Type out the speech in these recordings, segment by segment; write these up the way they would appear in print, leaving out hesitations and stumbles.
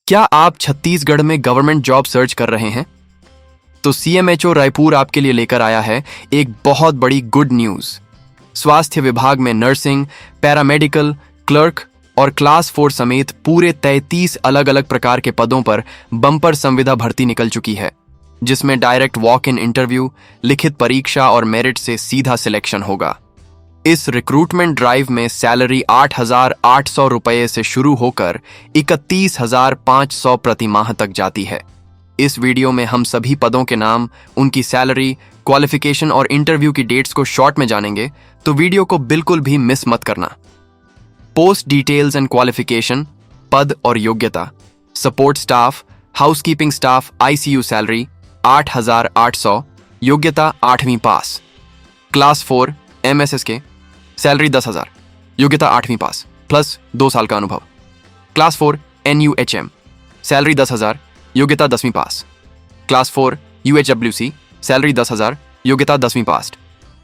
क्या आप छत्तीसगढ़ में गवर्नमेंट जॉब सर्च कर रहे हैं? तो सीएमएचओ रायपुर आपके लिए लेकर आया है एक बहुत बड़ी गुड न्यूज। स्वास्थ्य विभाग में नर्सिंग, पैरामेडिकल, क्लर्क और क्लास 4 समेत पूरे 33 अलग अलग प्रकार के पदों पर बम्पर संविदा भर्ती निकल चुकी है, जिसमें डायरेक्ट वॉक इन इंटरव्यू, लिखित परीक्षा और मेरिट से सीधा सिलेक्शन होगा। इस रिक्रूटमेंट ड्राइव में सैलरी 8,800 रुपये से शुरू होकर 31,500 प्रति माह तक जाती है। इस वीडियो में हम सभी पदों के नाम, उनकी सैलरी, क्वालिफिकेशन और इंटरव्यू की डेट्स को शॉर्ट में जानेंगे, तो वीडियो को बिल्कुल भी मिस मत करना। पोस्ट डिटेल्स एंड क्वालिफिकेशन, पद और योग्यता। Support staff, housekeeping staff, ICU salary 8,800, योग्यता 8वीं पास। क्लास 4 MSSK सैलरी 10,000, योग्यता 8वीं पास प्लस 2 साल का अनुभव। क्लास 4 NUHM सैलरी 10,000, योग्यता 10वीं पास। क्लास 4 UHWC सैलरी 10,000, योग्यता 10वीं पास।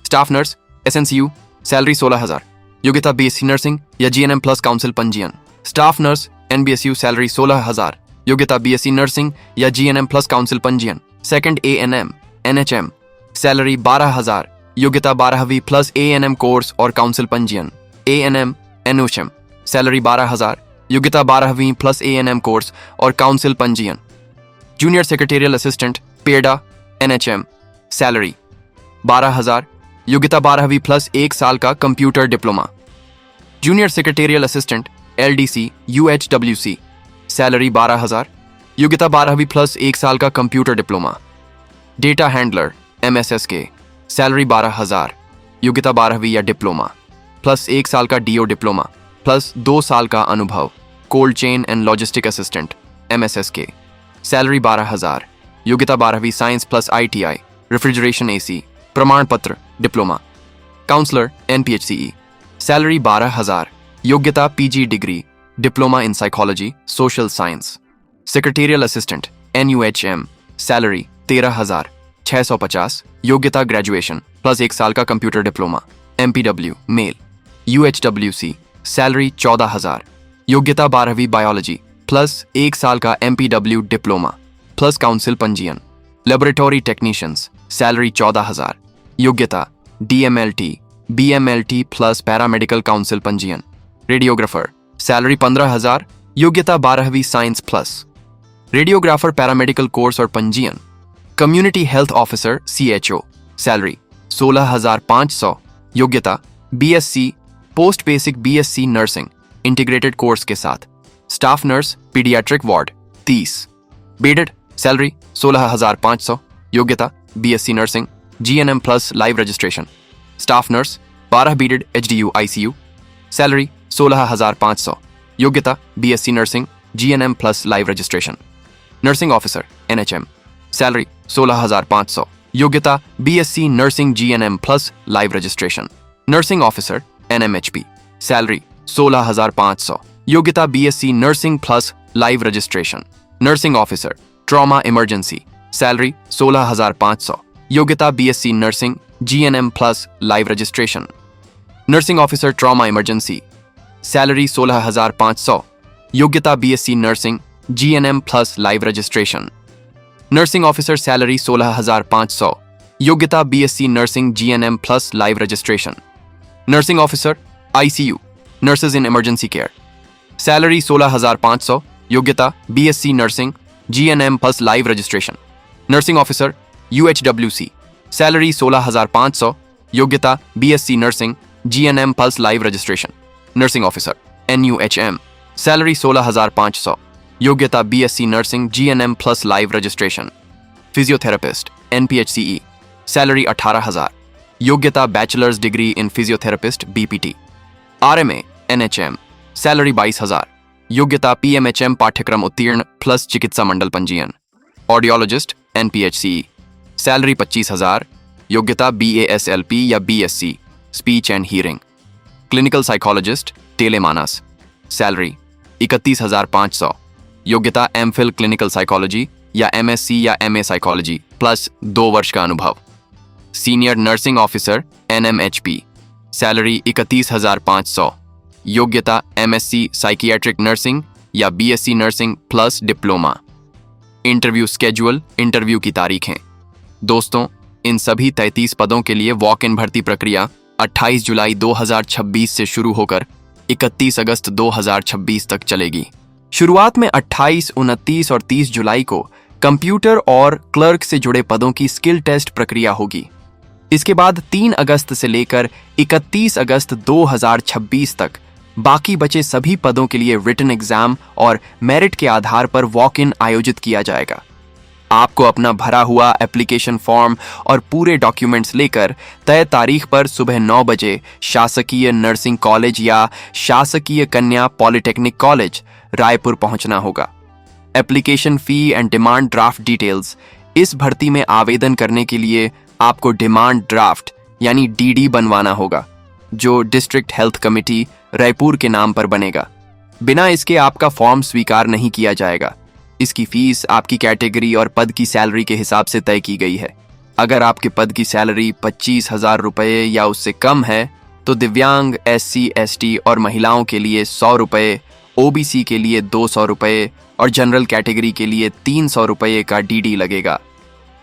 स्टाफ नर्स SNCU सैलरी 16,000, योग्यता BSc नर्सिंग या GNM प्लस काउंसिल पंजीयन। स्टाफ नर्स NBSU सैलरी 16,000, योग्यता BSc नर्सिंग या GNM प्लस काउंसिल पंजीयन। सेकंड ANM NHM सैलरी 12,000, योग्यता 12वीं प्लस ANM कोर्स और काउंसिल पंजीयन। ANM NUHM सैलरी 12,000, योग्यता 12वीं प्लस ANM कोर्स और काउंसिल पंजीयन। जूनियर सेक्रेटेरियल असिस्टेंट पेडा NHM सैलरी 12,000, योग्यता 12वीं प्लस 1 साल का computer diploma. Junior secretarial assistant LDC UHWC salary 12,000, योग्यता 12वीं प्लस 1 साल का computer diploma. Data handler MSSK salary 12,000, योग्यता 12वीं या डिप्लोमा प्लस 1 साल का DO डिप्लोमा प्लस 2 साल का अनुभव। Cold chain and logistic assistant MSSK salary 12,000, योग्यता 12वीं science plus ITI refrigeration AC प्रमाण पत्र डिप्लोमा। काउंसलर NPHCE सैलरी 12,000, योग्यता PG degree diploma in psychology social science. Secretarial assistant NUHM salary 13,650, योग्यता ग्रेजुएशन प्लस 1 साल का computer diploma. MPW male. UHWC salary 14,000, योग्यता 12वीं बायोलॉजी प्लस 1 साल का MPW डिप्लोमा प्लस काउंसिल पंजीयन। लेबोरेटरी टेक्नीशियंस सैलरी 14,000, योग्यता DMLT BMLT plus paramedical council पंजीयन। रेडियोग्राफर सैलरी 15,000, योग्यता 12वीं science plus. Radiographer paramedical course और पंजीयन। Community health officer CHO salary 16,500, योग्यता BSc post basic BSc nursing integrated course के साथ। Staff nurse paediatric ward 30। Bedded salary 16,500, योग्यता BSc nursing GNM plus live registration. Staff nurse 12 beaded HDU ICU salary 16,500, योग्यता BSc nursing GNM plus live registration. Nursing officer NHM salary 16,500, योग्यता BSc nursing GNM plus live registration. Nursing officer NMHP salary 16,500, योग्यता BSc nursing plus live registration. Nursing officer trauma emergency salary 16,500, योग्यता BSc nursing GNM plus live registration. Nursing officer trauma emergency salary 16,500, योग्यता BSc nursing GNM plus live registration. Nursing officer salary 16,500, योग्यता BSc nursing GNM plus live registration. Nursing officer ICU nurses in emergency care salary 16,500, योग्यता BSc nursing GNM plus live registration. Nursing officer UHWC salary 16,500, योग्यता BSc nursing GNM plus live registration. Nursing officer NUHM salary 16,500, योग्यता BSc nursing GNM plus live registration. Physiotherapist NPHCE salary 18,000, योग्यता bachelors degree in physiotherapist BPT। RMA NHM salary 22,000, योग्यता PMHM पाठ्यक्रम उत्तीर्ण plus चिकित्सा मंडल पंजीयन। Audiologist NPHCE salary 25,000, योग्यता BASLP या BSc speech and hearing. Clinical psychologist Telemanas salary 31,500, योग्यता MPhil क्लिनिकल साइकोलॉजी या MSc या MA साइकोलॉजी प्लस 2 वर्ष का अनुभव। Senior nursing officer NMHP salary 31,500, योग्यता MSc साइकियाट्रिक नर्सिंग या BSc nursing plus diploma. Interview schedule, interview की तारीखें। दोस्तों, इन सभी 33 पदों के लिए वॉक इन भर्ती प्रक्रिया 28 जुलाई 2026 से शुरू होकर 31 अगस्त 2026 तक चलेगी। शुरुआत में 28, 29 और 30 जुलाई को कंप्यूटर और क्लर्क से जुड़े पदों की स्किल टेस्ट प्रक्रिया होगी। इसके बाद 3 अगस्त से लेकर 31 अगस्त 2026 तक बाकी बचे सभी पदों के लिए रिटन एग्जाम और मेरिट के आधार पर वॉक इन आयोजित किया जाएगा। आपको अपना भरा हुआ एप्लीकेशन फॉर्म और पूरे डॉक्यूमेंट्स लेकर तय तारीख पर सुबह 9 बजे शासकीय नर्सिंग कॉलेज या शासकीय कन्या पॉलिटेक्निक कॉलेज रायपुर पहुंचना होगा। Application fee and demand draft details. इस भर्ती में आवेदन करने के लिए आपको डिमांड ड्राफ्ट यानी डीडी बनवाना होगा, जो डिस्ट्रिक्ट हेल्थ कमेटी रायपुर के नाम पर बनेगा। बिना इसके आपका फॉर्म स्वीकार नहीं किया जाएगा। इसकी फीस आपकी कैटेगरी और पद की सैलरी के हिसाब से तय की गई है। अगर आपके पद की सैलरी 25,000 रुपये या उससे कम है तो दिव्यांग, SC, ST और महिलाओं के लिए 100 रुपये, OBC के लिए 200 रुपये और जनरल कैटेगरी के लिए 300 रुपये का DD लगेगा।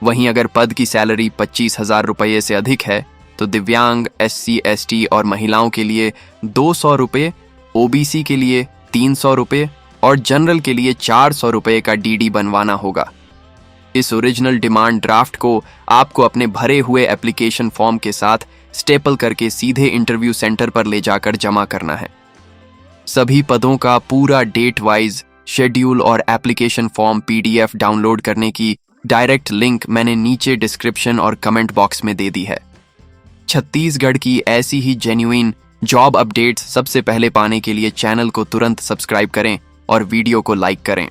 वहीं अगर पद की सैलरी 25,000 रुपये से अधिक है तो दिव्यांग, SC, ST और महिलाओं के लिए 200 रुपये, OBC के लिए 300 रुपये और जनरल के लिए 400 रुपये का DD बनवाना होगा। इस ओरिजिनल डिमांड ड्राफ्ट को आपको अपने भरे हुए एप्लीकेशन फॉर्म के साथ स्टेपल करके सीधे इंटरव्यू सेंटर पर ले जाकर जमा करना है। सभी पदों का पूरा डेट वाइज शेड्यूल और एप्लीकेशन फॉर्म PDF डाउनलोड करने की डायरेक्ट लिंक मैंने नीचे डिस्क्रिप्शन और कमेंट बॉक्स में दे दी है। छत्तीसगढ़ की ऐसी ही जेन्युइन जॉब अपडेट्स सबसे पहले पाने के लिए चैनल को तुरंत सब्सक्राइब करें और वीडियो को लाइक करें।